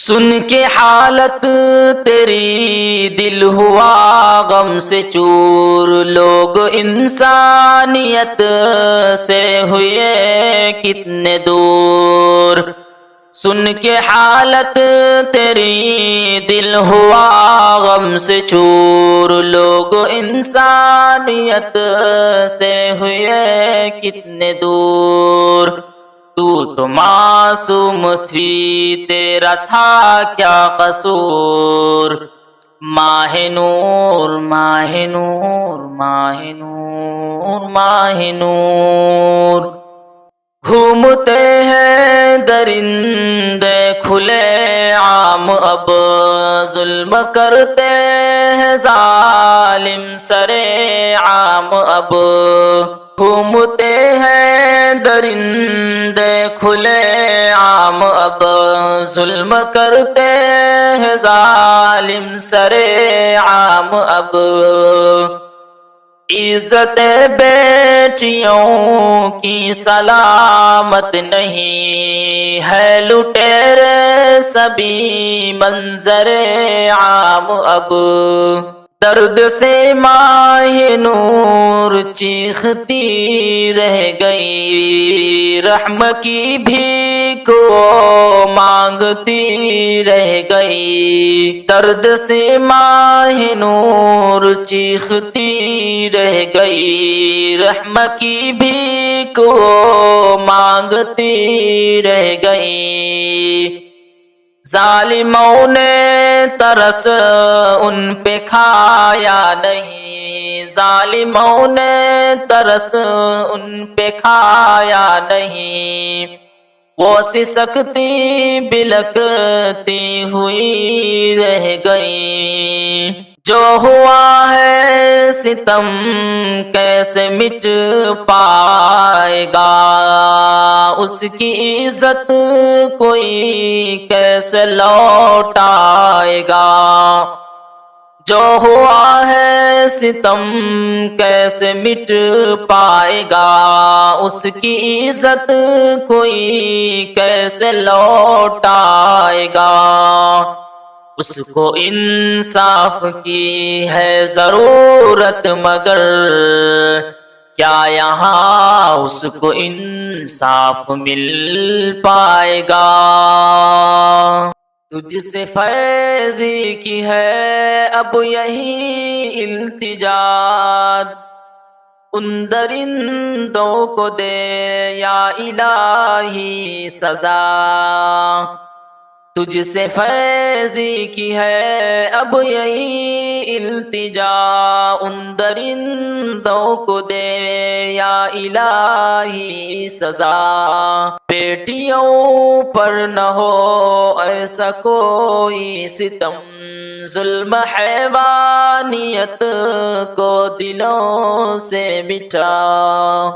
سن کے حالت تیری دل ہوا غم سے چور، لوگ انسانیت سے ہوئے کتنے دور۔ سن کے حالت تیری دل ہوا غم سے چور، لوگ انسانیت سے ہوئے کتنے دور۔ تو معصوم تھی، تیرا تھا کیا قصور؟ ماہ نور ماہ نور ماہ نور ماہ نور۔ گھومتے ہیں درندے کھلے عام، اب ظلم کرتے ہیں ظالم سرے عام اب۔ گھومتے ہیں درندے کھلے عام، اب ظلم کرتے ہیں ظالم سرے عام اب۔ عزت بیٹیوں کی سلامت نہیں ہے، لٹیرے سبھی منظر عام اب۔ درد سے ماہ نور چیختی رہ گئی، رحم کی بھیک وہ مانگتی رہ گئی۔ درد سے ماہ نور چیختی رہ گئی، رحم کی بھیک وہ مانگتی رہ گئی۔ ظالموں نے ترس ان پہ کھایا نہیں، ظالموں نے ترس ان پہ کھایا نہیں۔ وہ سسکتی بلکتی ہوئی رہ گئی۔ جو ہوا ہے ستم کیسے مٹ پائے گا، اس کی عزت کوئی کیسے لوٹائے گا۔ جو ہوا ہے ستم کیسے مٹ پائے گا، اس کی عزت کوئی کیسے لوٹائے گا۔ اس کو انصاف کی ہے ضرورت، مگر کیا یہاں اس کو انصاف مل پائے گا؟ تجھ سے فیضی کی ہے اب یہی التجا، ان درندوں کو دے یا الہی سزا۔ تجھ سے فیضی کی ہے اب یہی التجا، ان درندوں کو دے یا الہی سزا۔ بیٹیوں پر نہ ہو ایسا کوئی ستم، ظلم حیوانیت کو دلوں سے مٹا۔